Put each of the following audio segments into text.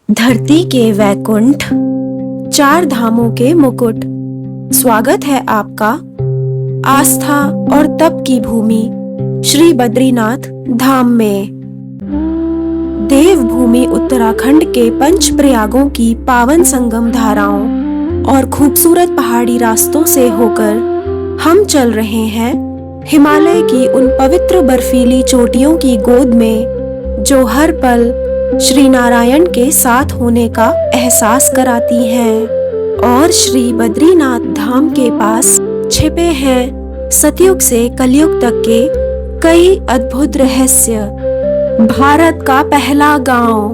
धरती के वैकुंठ, चार धामों के मुकुट। स्वागत है आपका आस्था और तप की भूमि श्री बद्रीनाथ धाम में। देवभूमि उत्तराखंड के पंच प्रयागों की पावन संगम धाराओं और खूबसूरत पहाड़ी रास्तों से होकर हम चल रहे हैं हिमालय की उन पवित्र बर्फीली चोटियों की गोद में जो हर पल श्री नारायण के साथ होने का एहसास कराती हैं। और श्री बद्रीनाथ धाम के पास छिपे हैं सतयुग से कलयुग तक के कई अद्भुत रहस्य। भारत का पहला गांव,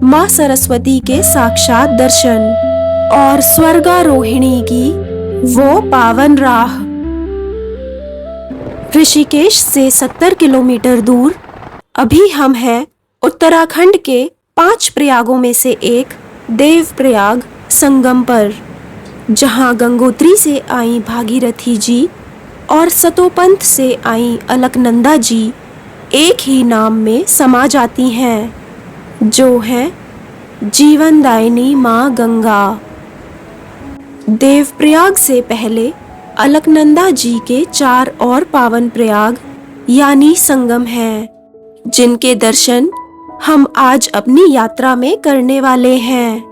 मां सरस्वती के साक्षात दर्शन और स्वर्गारोहिणी की वो पावन राह। ऋषिकेश से 70 किलोमीटर दूर अभी हम हैं उत्तराखंड के 5 प्रयागों में से एक देवप्रयाग संगम पर, जहां गंगोत्री से आई भागीरथी जी और सतोपंथ से आई अलकनंदा जी एक ही नाम में समा जाती हैं, जो है जीवनदायिनी मां गंगा। देवप्रयाग से पहले अलकनंदा जी के 4 और पावन प्रयाग यानी संगम हैं, जिनके दर्शन हम आज अपनी यात्रा में करने वाले हैं।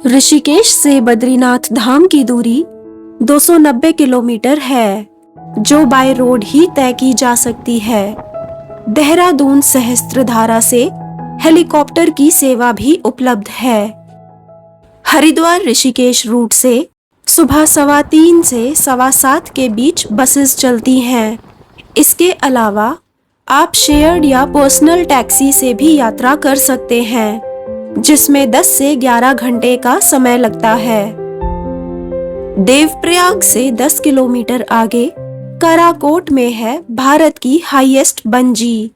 ऋषिकेश से बद्रीनाथ धाम की दूरी 290 किलोमीटर है, जो बाय रोड ही तय की जा सकती है। देहरादून सहस्त्रधारा से हेलीकॉप्टर की सेवा भी उपलब्ध है। हरिद्वार ऋषिकेश रूट से सुबह 3:15 से 7:15 के बीच बसेस चलती हैं। इसके अलावा आप शेयर्ड या पर्सनल टैक्सी से भी यात्रा कर सकते हैं, जिसमें 10 से 11 घंटे का समय लगता है। देवप्रयाग से 10 किलोमीटर आगे कराकोट में है भारत की हाईएस्ट बंजी,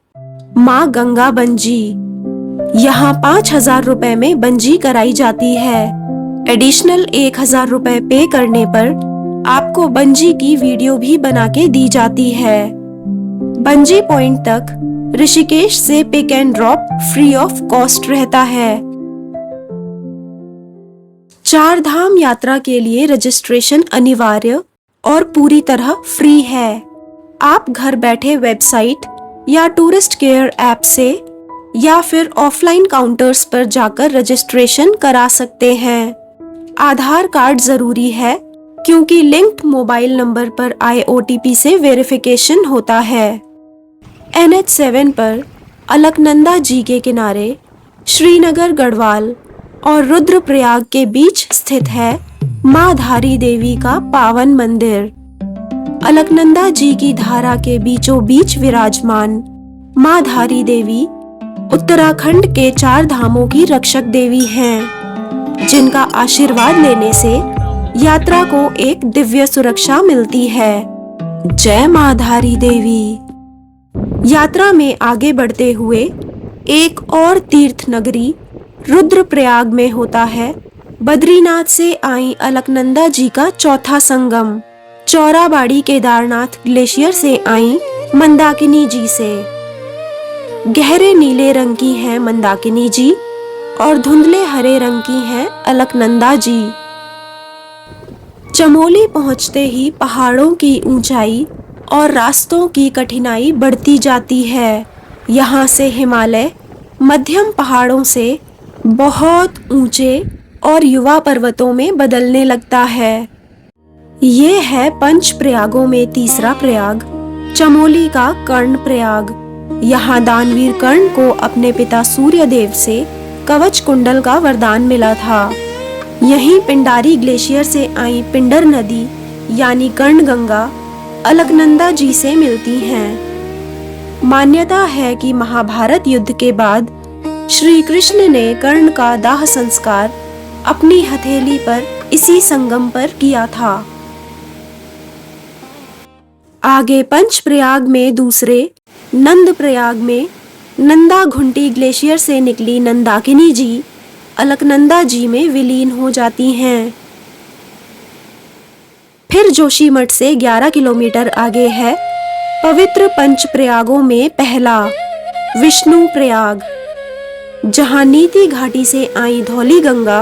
मां गंगा बंजी। यहाँ 5,000 रुपए में बंजी कराई जाती है। एडिशनल 1,000 रुपए पे करने पर आपको बंजी की वीडियो भी बना के दी जाती है। बंजी पॉइंट तक ऋषिकेश से pick and drop free of cost रहता है। 4 धाम यात्रा के लिए रजिस्ट्रेशन अनिवार्य और पूरी तरह फ्री है। आप घर बैठे वेबसाइट या टूरिस्ट केयर ऐप से या फिर ऑफलाइन काउंटर्स पर जाकर रजिस्ट्रेशन करा सकते हैं। आधार कार्ड जरूरी है, क्योंकि लिंक्ड मोबाइल नंबर पर आए OTP से वेरिफिकेशन होता है। NH7 पर अलकनंदा जी के किनारे श्रीनगर गढ़वाल और रुद्रप्रयाग के बीच स्थित है मां धारी देवी का पावन मंदिर। अलकनंदा जी की धारा के बीचों बीच विराजमान मां धारी देवी उत्तराखंड के 4 धामों की रक्षक देवी हैं, जिनका आशीर्वाद लेने से यात्रा को एक दिव्य सुरक्षा मिलती है। जय मां धारी देवी। यात्रा में आगे बढ़ते हुए एक और तीर्थ नगरी रुद्रप्रयाग में होता है बद्रीनाथ से आई अलकनंदा जी का चौथा संगम, चौराबाड़ी केदारनाथ ग्लेशियर से आई मंदाकिनी जी से। गहरे नीले रंग की है मंदाकिनी जी और धुंधले हरे रंग की है अलकनंदा जी। चमोली पहुंचते ही पहाड़ों की ऊंचाई और रास्तों की कठिनाई बढ़ती जाती है। यहाँ से हिमालय मध्यम पहाड़ों से बहुत ऊंचे और युवा पर्वतों में बदलने लगता है। ये है पंच प्रयागों में तीसरा प्रयाग, चमोली का कर्ण प्रयाग। यहाँ दानवीर कर्ण को अपने पिता सूर्यदेव से कवच कुंडल का वरदान मिला था। यहीं पिंडारी ग्लेशियर से आई पिंडर नदी यानी कर्ण गंगा अलकनंदा जी से मिलती हैं। मान्यता है कि महाभारत युद्ध के बाद श्री कृष्ण ने कर्ण का दाह संस्कार अपनी हथेली पर इसी संगम पर किया था। आगे पंच प्रयाग में दूसरे नंद प्रयाग में नंदा घुंटी ग्लेशियर से निकली नंदाकिनी जी अलकनंदा जी में विलीन हो जाती हैं। फिर जोशीमठ से 11 किलोमीटर आगे है पवित्र पंच प्रयागों में पहला विष्णु प्रयाग। जहां नीति घाटी से आई धौली गंगा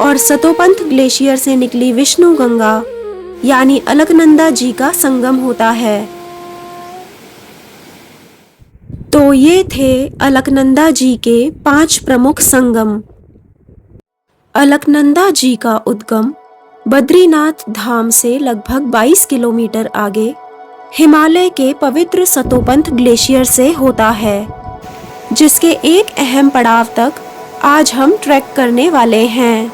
और सतोपंथ ग्लेशियर से निकली विष्णु गंगा यानी अलकनंदा जी का संगम होता है। तो ये थे अलकनंदा जी के 5 प्रमुख संगम। अलकनंदा जी का उद्गम बद्रीनाथ धाम से लगभग 22 किलोमीटर आगे हिमालय के पवित्र सतोपंथ ग्लेशियर से होता है, जिसके एक अहम पड़ाव तक आज हम ट्रैक करने वाले हैं।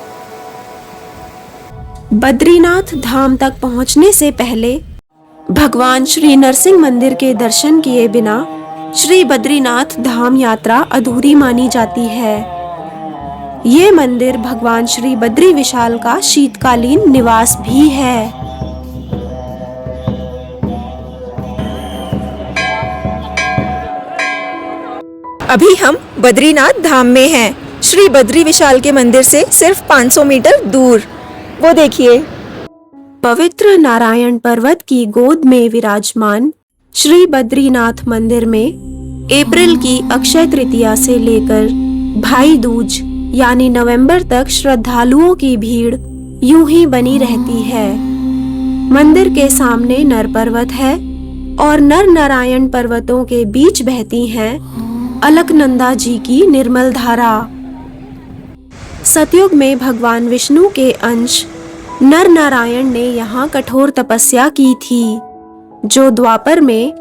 बद्रीनाथ धाम तक पहुंचने से पहले भगवान श्री नरसिंह मंदिर के दर्शन किए बिना श्री बद्रीनाथ धाम यात्रा अधूरी मानी जाती है। ये मंदिर भगवान श्री बद्री विशाल का शीतकालीन निवास भी है। अभी हम बद्रीनाथ धाम में हैं, श्री बद्री विशाल के मंदिर से सिर्फ 500 मीटर दूर। वो देखिए, पवित्र नारायण पर्वत की गोद में विराजमान श्री बद्रीनाथ मंदिर में अप्रैल की अक्षय तृतीया से लेकर भाई दूज यानी नवंबर तक श्रद्धालुओं की भीड़ यूं ही बनी रहती है। मंदिर के सामने नर पर्वत है और नर नारायण पर्वतों के बीच बहती हैं अलकनंदा जी की निर्मल धारा। सतयुग में भगवान विष्णु के अंश नर नारायण ने यहाँ कठोर तपस्या की थी, जो द्वापर में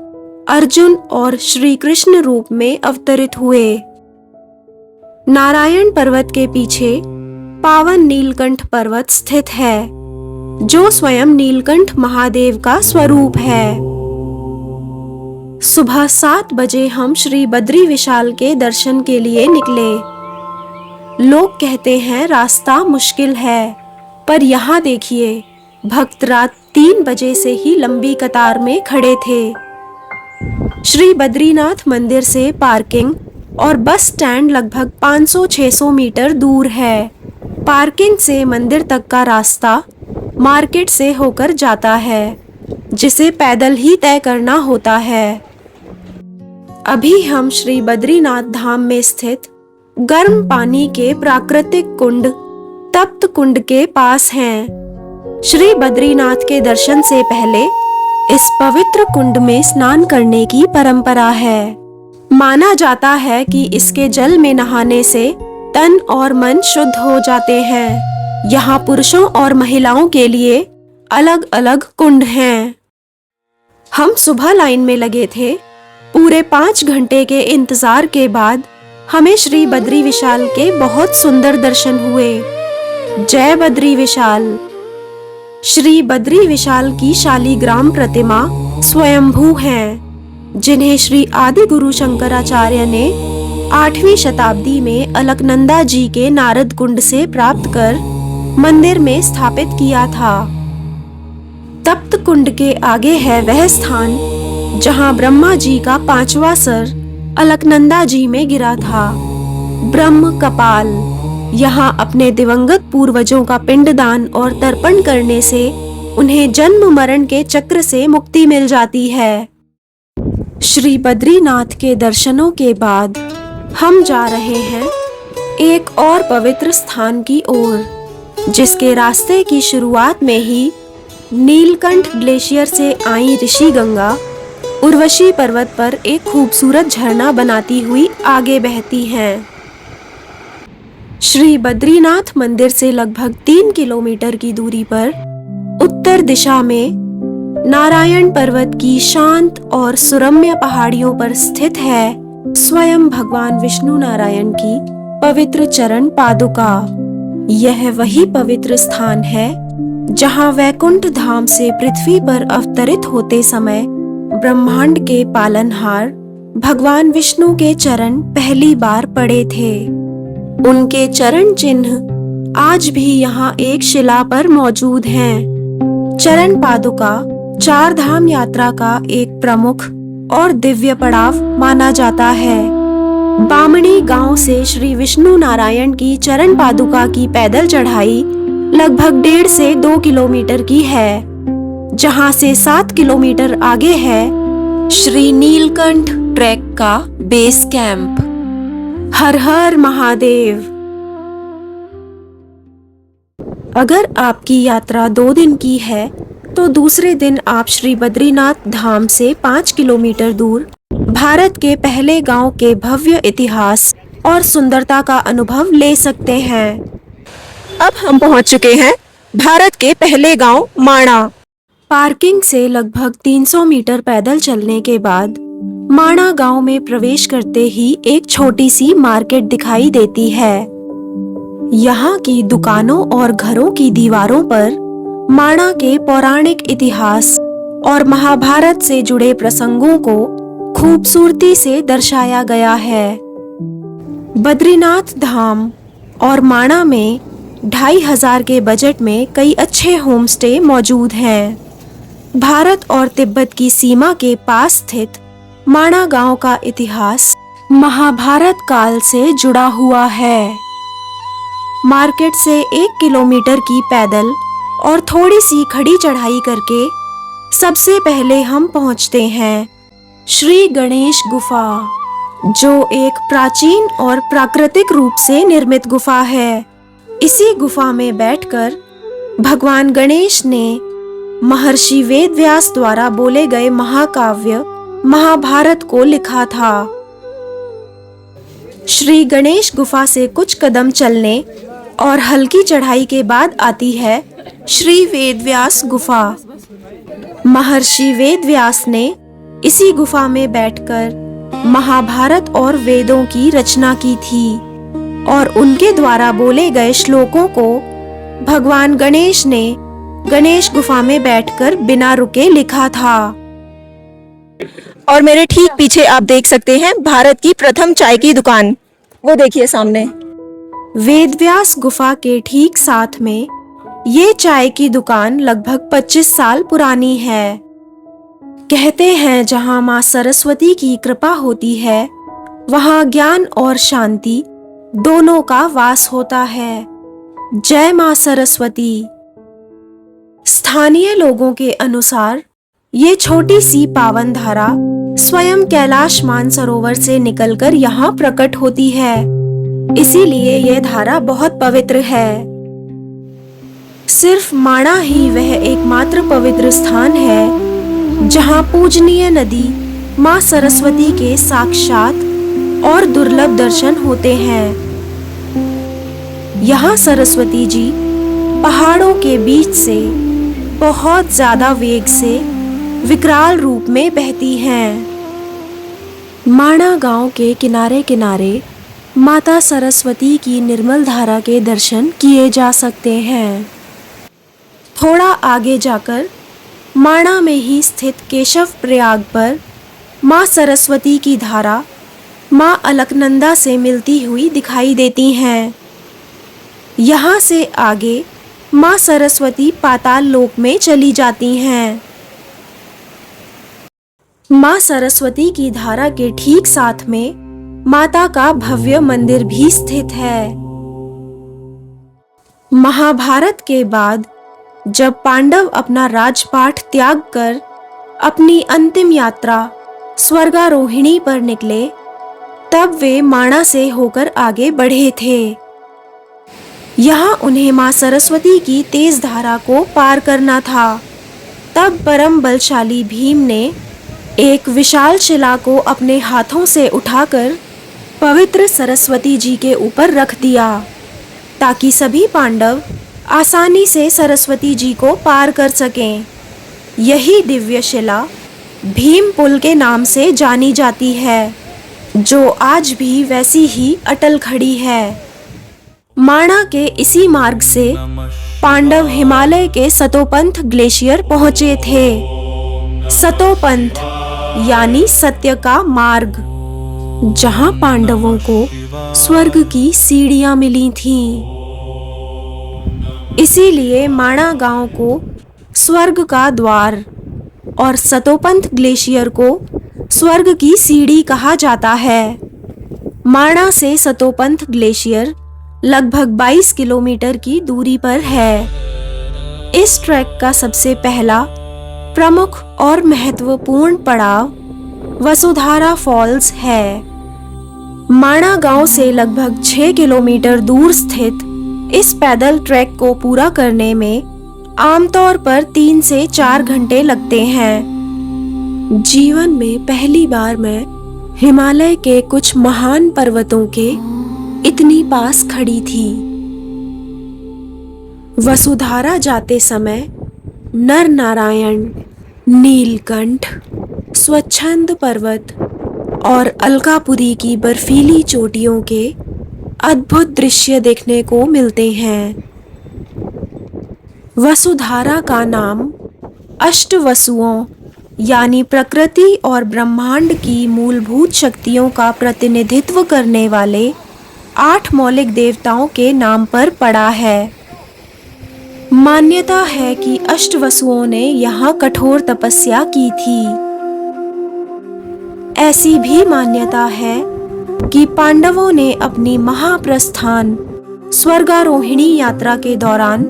अर्जुन और श्री कृष्ण रूप में अवतरित हुए। नारायण पर्वत के पीछे पावन नीलकंठ पर्वत स्थित है, जो स्वयं नीलकंठ महादेव का स्वरूप है। सुबह 7 बजे हम श्री बद्री विशाल के दर्शन के लिए निकले। लोग कहते हैं रास्ता मुश्किल है, पर यहाँ देखिए, भक्त रात 3 बजे से ही लंबी कतार में खड़े थे। श्री बद्रीनाथ मंदिर से पार्किंग और बस स्टैंड लगभग 500-600 मीटर दूर है। पार्किंग से मंदिर तक का रास्ता मार्केट से होकर जाता है, जिसे पैदल ही तय करना होता है। अभी हम श्री बद्रीनाथ धाम में स्थित गर्म पानी के प्राकृतिक कुंड तप्त कुंड के पास हैं। श्री बद्रीनाथ के दर्शन से पहले इस पवित्र कुंड में स्नान करने की परंपरा है। माना जाता है कि इसके जल में नहाने से तन और मन शुद्ध हो जाते हैं। यहाँ पुरुषों और महिलाओं के लिए अलग अलग कुंड हैं। हम सुबह लाइन में लगे थे। पूरे 5 घंटे के इंतजार के बाद हमें श्री बद्री विशाल के बहुत सुंदर दर्शन हुए। जय बद्री विशाल। श्री बद्री विशाल की शालीग्राम प्रतिमा स्वयंभू हैं, जिन्हें श्री आदि गुरु शंकराचार्य ने 8वीं शताब्दी में अलकनंदा जी के नारद कुंड से प्राप्त कर मंदिर में स्थापित किया था। तप्त कुंड के आगे है वह स्थान जहां ब्रह्मा जी का 5वां सर अलकनंदा जी में गिरा था। ब्रह्म कपाल। यहाँ अपने दिवंगत पूर्वजों का पिंडदान और तर्पण करने से उन्हें जन्म मरण के चक्र से मुक्ति मिल जाती है। श्री बद्रीनाथ के दर्शनों के बाद हम जा रहे हैं एक और पवित्र स्थान की ओर, जिसके रास्ते की शुरुआत में ही नीलकंठ ग्लेशियर से आई ऋषि गंगा उर्वशी पर्वत पर एक खूबसूरत झरना बनाती हुई आगे बहती हैं। श्री बद्रीनाथ मंदिर से लगभग 3 किलोमीटर की दूरी पर उत्तर दिशा में नारायण पर्वत की शांत और सुरम्य पहाड़ियों पर स्थित है स्वयं भगवान विष्णु नारायण की पवित्र चरण पादुका। यह वही पवित्र स्थान है जहां वैकुंठ धाम से पृथ्वी पर अवतरित होते समय ब्रह्मांड के पालनहार भगवान विष्णु के चरण पहली बार पड़े थे। उनके चरण चिन्ह आज भी यहाँ एक शिला पर मौजूद हैं। चरण पादुका 4 धाम यात्रा का एक प्रमुख और दिव्य पड़ाव माना जाता है। बामणी गांव से श्री विष्णु नारायण की चरण पादुका की पैदल चढ़ाई लगभग 1.5 से 2 किलोमीटर की है, जहां से 7 किलोमीटर आगे है श्री नीलकंठ ट्रैक का बेस कैंप। हर हर महादेव। अगर आपकी यात्रा 2 दिन की है तो दूसरे दिन आप श्री बद्रीनाथ धाम से 5 किलोमीटर दूर भारत के पहले गांव के भव्य इतिहास और सुंदरता का अनुभव ले सकते हैं। अब हम पहुंच चुके हैं भारत के पहले गांव माणा। पार्किंग से लगभग 300 मीटर पैदल चलने के बाद माणा गांव में प्रवेश करते ही एक छोटी सी मार्केट दिखाई देती है। यहाँ की दुकानों और घरों की दीवारों पर माणा के पौराणिक इतिहास और महाभारत से जुड़े प्रसंगों को खूबसूरती से दर्शाया गया है। बद्रीनाथ धाम और माणा में 2500 के बजट में कई अच्छे होमस्टे मौजूद हैं। भारत और तिब्बत की सीमा के पास स्थित माणा गांव का इतिहास महाभारत काल से जुड़ा हुआ है। मार्केट से 1 किलोमीटर की पैदल और थोड़ी सी खड़ी चढ़ाई करके सबसे पहले हम पहुंचते हैं श्री गणेश गुफा, जो एक प्राचीन और प्राकृतिक रूप से निर्मित गुफा है। इसी गुफा में बैठकर भगवान गणेश ने महर्षि वेदव्यास द्वारा बोले गए महाकाव्य महाभारत को लिखा था। श्री गणेश गुफा से कुछ कदम चलने और हल्की चढ़ाई के बाद आती है श्री वेदव्यास गुफा। महर्षि वेदव्यास ने इसी गुफा में बैठकर महाभारत और वेदों की रचना की थी और उनके द्वारा बोले गए श्लोकों को भगवान गणेश ने गणेश गुफा में बैठकर बिना रुके लिखा था। और मेरे ठीक पीछे आप देख सकते हैं भारत की प्रथम चाय की दुकान, वो देखिए सामने। वेदव्यास गुफा के ठीक साथ में ये चाय की दुकान लगभग 25 साल पुरानी है। कहते हैं जहाँ माँ सरस्वती की कृपा होती है वहाँ ज्ञान और शांति दोनों का वास होता है। जय माँ सरस्वती। स्थानीय लोगों के अनुसार ये छोटी सी पावन धारा स्वयं कैलाश मानसरोवर से निकलकर यहाँ प्रकट होती है, इसीलिए यह धारा बहुत पवित्र है। सिर्फ माणा ही वह एकमात्र पवित्र स्थान है जहाँ पूजनीय नदी माँ सरस्वती के साक्षात और दुर्लभ दर्शन होते हैं। यहाँ सरस्वती जी पहाड़ों के बीच से बहुत ज्यादा वेग से विकराल रूप में बहती हैं। माणा गांव के किनारे किनारे माता सरस्वती की निर्मल धारा के दर्शन किए जा सकते हैं। थोड़ा आगे जाकर माणा में ही स्थित केशव प्रयाग पर माँ सरस्वती की धारा माँ अलकनंदा से मिलती हुई दिखाई देती हैं। यहाँ से आगे माँ सरस्वती पाताल लोक में चली जाती हैं। माँ सरस्वती की धारा के ठीक साथ में माता का भव्य मंदिर भी स्थित है। महाभारत के बाद जब पांडव अपना राजपाट त्याग कर अपनी अंतिम यात्रा स्वर्गारोहिणी पर निकले, तब वे माणा से होकर आगे बढ़े थे। यहाँ उन्हें माँ सरस्वती की तेज धारा को पार करना था। तब परम बलशाली भीम ने एक विशाल शिला को अपने हाथों से उठाकर पवित्र सरस्वती जी के ऊपर रख दिया, ताकि सभी पांडव आसानी से सरस्वती जी को पार कर सकें। यही दिव्य शिला भीम पुल के नाम से जानी जाती है, जो आज भी वैसी ही अटल खड़ी है। माणा के इसी मार्ग से पांडव हिमालय के सतोपंथ ग्लेशियर पहुंचे थे। सतोपंथ यानी सत्य का मार्ग, जहां पांडवों को स्वर्ग की सीढ़ियां मिली थीं। इसीलिए माणा गांव को स्वर्ग का द्वार और सतोपंथ ग्लेशियर को स्वर्ग की सीढ़ी कहा जाता है। माणा से सतोपंथ ग्लेशियर लगभग 22 किलोमीटर की दूरी पर है। इस ट्रैक का सबसे पहला प्रमुख और महत्वपूर्ण पड़ाव वसुधारा फॉल्स है। माणा गांव से लगभग 6 किलोमीटर दूर स्थित इस पैदल ट्रैक को पूरा करने में आमतौर पर 3 से 4 घंटे लगते हैं। जीवन में पहली बार मैं हिमालय के कुछ महान पर्वतों के इतनी पास खड़ी थी। वसुधारा जाते समय नर नारायण, नीलकंठ, स्वच्छंद पर्वत और अलकापुरी की बर्फीली चोटियों के अद्भुत दृश्य देखने को मिलते हैं। वसुधारा का नाम अष्टवसुओं यानी प्रकृति और ब्रह्मांड की मूलभूत शक्तियों का प्रतिनिधित्व करने वाले 8 मौलिक देवताओं के नाम पर पड़ा है। मान्यता है कि अष्टवसुओं ने यहाँ कठोर तपस्या की थी। ऐसी भी मान्यता है कि पांडवों ने अपनी महाप्रस्थान स्वर्गारोहिणी यात्रा के दौरान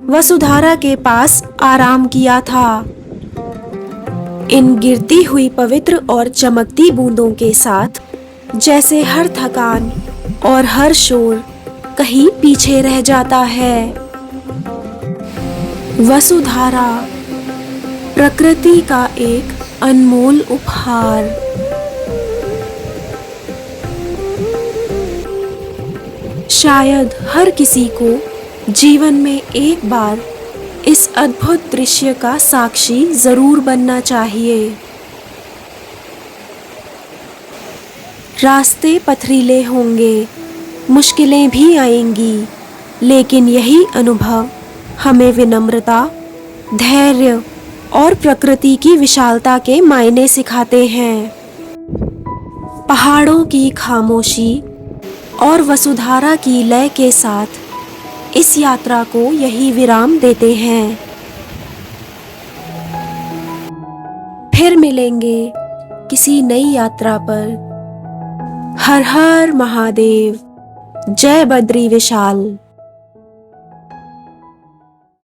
वसुधारा के पास आराम किया था। इन गिरती हुई पवित्र और चमकती बूंदों के साथ जैसे हर थकान और हर शोर कहीं पीछे रह जाता है। वसुधारा प्रकृति का एक अनमोल उपहार। शायद हर किसी को जीवन में एक बार इस अद्भुत दृश्य का साक्षी जरूर बनना चाहिए। रास्ते पथरीले होंगे, मुश्किलें भी आएंगी, लेकिन यही अनुभव हमें विनम्रता, धैर्य और प्रकृति की विशालता के मायने सिखाते हैं। पहाड़ों की खामोशी और वसुधारा की लय के साथ इस यात्रा को यही विराम देते हैं। फिर मिलेंगे किसी नई यात्रा पर। हर हर महादेव। जय बद्री विशाल।